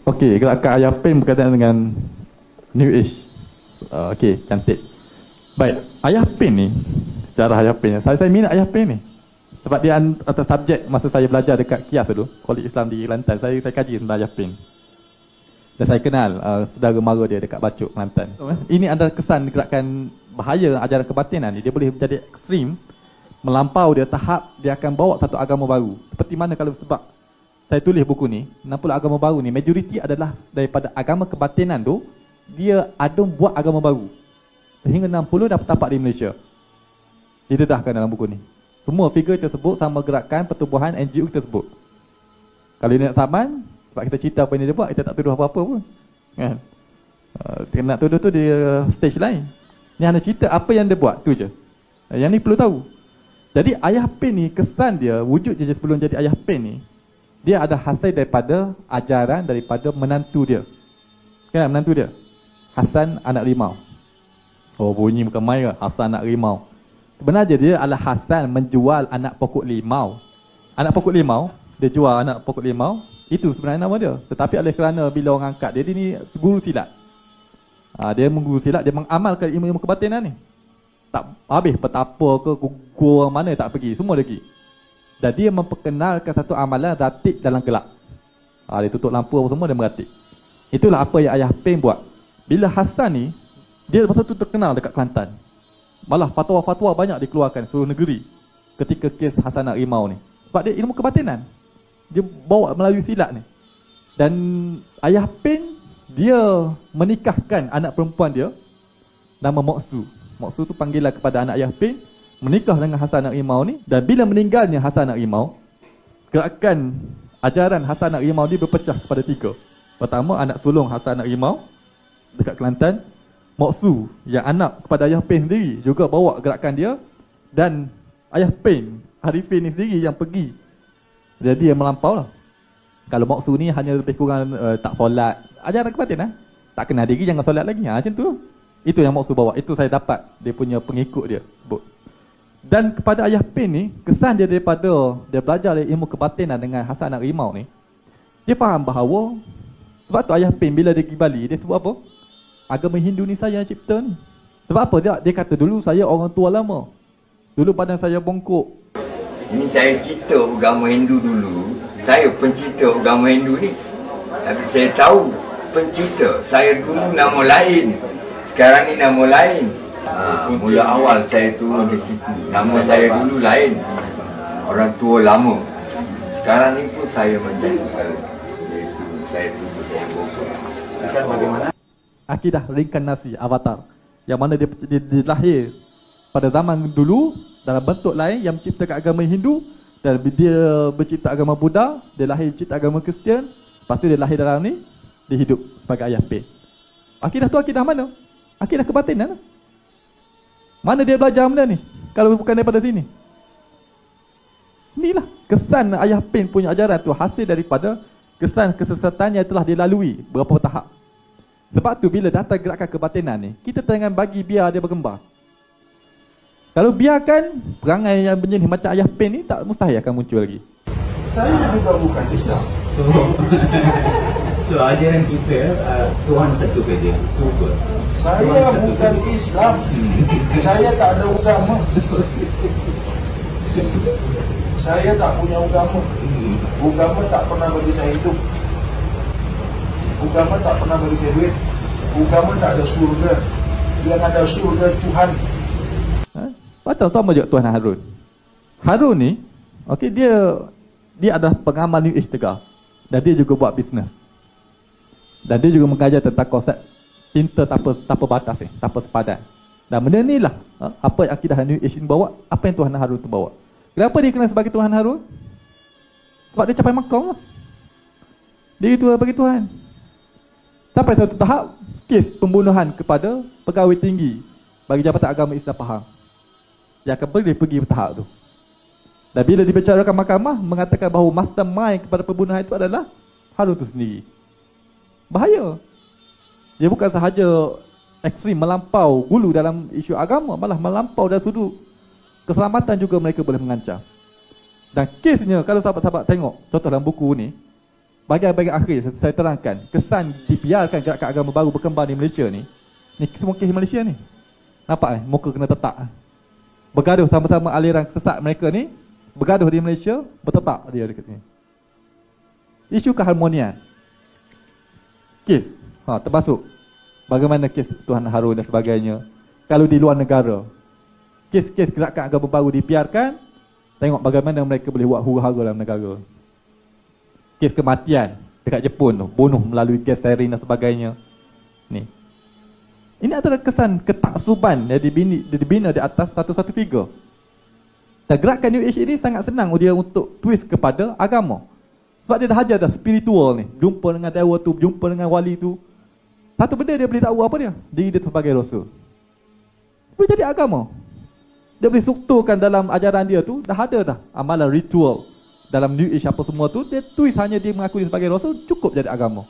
Okey, gerakan Ayah Pen berkaitan dengan New Age. Okey, cantik. Baik, Ayah Pen ni, sejarah Ayah Pen ni, saya minat Ayah Pen ni. Sebab dia atas subjek masa saya belajar dekat KIAS dulu, Kolej Islam di Kelantan, saya kaji tentang Ayah Pen. Dan saya kenal saudara mara dia dekat Bacuk, Kelantan. Ini adalah kesan gerakan bahaya ajaran kebatinan ni. Dia boleh menjadi ekstrim, melampau dia tahap, dia akan bawa satu agama baru. Seperti mana kalau sebab saya tulis buku ni, 60 agama baru ni, majoriti adalah daripada agama kebatinan tu, dia adung buat agama baru. Sehingga 60 dah tertapak di Malaysia. Didedahkan dalam buku ni. Semua figure tersebut sama gerakan pertubuhan NGO tersebut. Kalau dia nak saman, sebab kita cerita apa yang dia buat, kita tak tuduh apa-apa pun. Kan? Nak tuduh tu dia stage lain. Ni hanya cerita apa yang dia buat, tu je. Yang ni perlu tahu. Jadi Ayah Pen ni, kesan dia, wujud je sebelum jadi Ayah Pen ni, dia ada hasil daripada ajaran daripada menantu dia. Kenapa menantu dia? Hasan anak rimau. Oh, bunyi bukan main ke? Hasan anak rimau. Sebenarnya dia adalah Hasan menjual anak pokok limau. Anak pokok limau, dia jual anak pokok limau, itu sebenarnya nama dia. Tetapi oleh kerana bila orang angkat dia ni guru silat. Dia mengguru silat, dia mengamalkan ilmu-ilmu kebatinan ni. Tak habis petapa ke guru mana tak pergi, semua dia pergi. Dan dia memperkenalkan satu amalan ratik dalam gelap. Dia tutup lampu apa semua, dia meratik. Itulah apa yang Ayah Pen buat. Bila Hasan ni, dia masa tu terkenal dekat Kelantan. Malah fatwa-fatwa banyak dikeluarkan seluruh negeri ketika kes Hasan anak rimau ni. Sebab dia ilmu kebatinan. Dia bawa melalui silat ni. Dan Ayah Pen, dia menikahkan anak perempuan dia, nama Moksu. Moksu tu panggilan kepada anak Ayah Pen, menikah dengan Hasan anak rimau ni. Dan bila meninggalnya Hasan anak rimau, gerakan ajaran Hasan anak rimau ni berpecah kepada 3. Pertama, anak sulung Hasan anak rimau dekat Kelantan, Moksu yang anak kepada Ayah Pen sendiri juga bawa gerakan dia, dan Ayah Pen Arifin ni sendiri yang pergi. Jadi dia melampau lah. Kalau Moksu ni hanya lebih kurang tak solat, ajaran kebatinan, tak kenal diri jangan solat lagi, macam tu. Itu yang Moksu bawa. Itu saya dapat dia punya pengikut dia sebut. Dan kepada Ayah Pen ni, kesan dia daripada dia belajar ilmu kebatinan dengan Hasan anak rimau ni, dia faham bahawa, sebab tu Ayah Pen bila dia pergi Bali, dia sebut apa? Agama Hindu ni saya yang cipta ni. Sebab apa? Dia kata dulu saya orang tua lama. Dulu badan saya bongkok. Ini saya cipta agama Hindu dulu. Saya pencipta agama Hindu ni. Tapi saya tahu pencipta. Saya dulu nama lain. Sekarang ni nama lain. Mula awal saya turun di situ. Nama saya dulu lain. Orang tua lama. Sekarang ni pun saya menjadi saya tubuh saya bongkok. Sekarang bagaimana? Akidah reinkarnasi avatar, yang mana dia lahir pada zaman dulu dalam bentuk lain yang menciptakan agama Hindu, dan dia bercipta agama Buddha, dia lahir mencipta agama Kristian, lepas tu dia lahir dalam ni, dia hidup sebagai Ayah Pen. Akidah tu akidah mana? Akidah kebatinan. Mana dia belajar benda ni kalau bukan daripada sini? Inilah kesan Ayah Pen punya ajaran tu, hasil daripada kesan kesesatan yang telah dilalui berapa tahap. Sebab tu bila datang gerakan kebatinan ni, kita jangan bagi biar dia berkembang. Kalau biarkan perangai yang berjenis macam Ayah Pen ni, tak mustahil akan muncul lagi. Saya juga bukan Islam. So ajaran kita Tuhan satu saja, super. Saya bukan Islam. Saya tak ada agama. Saya tak punya agama. Agama tak pernah bagi saya hidup. Agama tak pernah bagi saya duit. Agama tak ada surga. Yang ada surga Tuhan. Betul, sama juga Tuan Harun. Harun ni, okey, dia adalah pengamal New Age tegak. Dan dia juga buat bisnes. Dan dia juga mengajar tentang konsep cinta tanpa batas ni, tanpa sepadan. Dan benda ni lah apa yang akidah New Age ni bawa, apa yang Tuan Harun tu bawa. Kenapa dia kenal sebagai Tuhan Harun? Sebab dia capai makam lah. Dia itu bagi Tuhan. Sampai satu tahap, kes pembunuhan kepada pegawai tinggi bagi Jabatan Agama Islam Pahang. Dia akan pergi tahap tu. Dan bila dibicarakan mahkamah, mengatakan bahawa mastermind kepada pembunuhan itu adalah Harun itu sendiri. Bahaya. Dia bukan sahaja ekstrim, melampau gulu dalam isu agama, malah melampau dari sudut keselamatan juga mereka boleh mengancam. Dan kesnya, kalau sahabat-sahabat tengok, contoh dalam buku ni, bahagian-bahagian akhir saya terangkan kesan dibiarkan gerakan agama baru berkembang di Malaysia ni semua kes Malaysia ni. Nampak muka kena tetak. Bergaduh sama-sama aliran sesat mereka ni, bergaduh di Malaysia, bertetak dia dekat ni. Isu keharmonian. Kes, termasuk bagaimana kes Tuan Harun dan sebagainya. Kalau di luar negara, kes-kes gerakan agama baru dibiarkan, tengok bagaimana mereka boleh buat huru-hara dalam negara. Kes kematian dekat Jepun tu, bunuh melalui gas sarin dan sebagainya. Ni. Ini adalah kesan ketaksuban yang dibina di atas satu-satu figure. Dan gerakan New Age ini sangat senang dia untuk twist kepada agama. Sebab dia dah ajar dah spiritual ni. Jumpa dengan dewa tu, jumpa dengan wali tu. Satu benda dia boleh tahu apa dia? Diri dia sebagai rasul. Boleh jadi agama. Dia boleh strukturkan dalam ajaran dia tu, dah ada dah amalan ritual. Dalam New Age apa semua tu, dia twist hanya dia mengaku dia sebagai rasul, cukup jadi agama.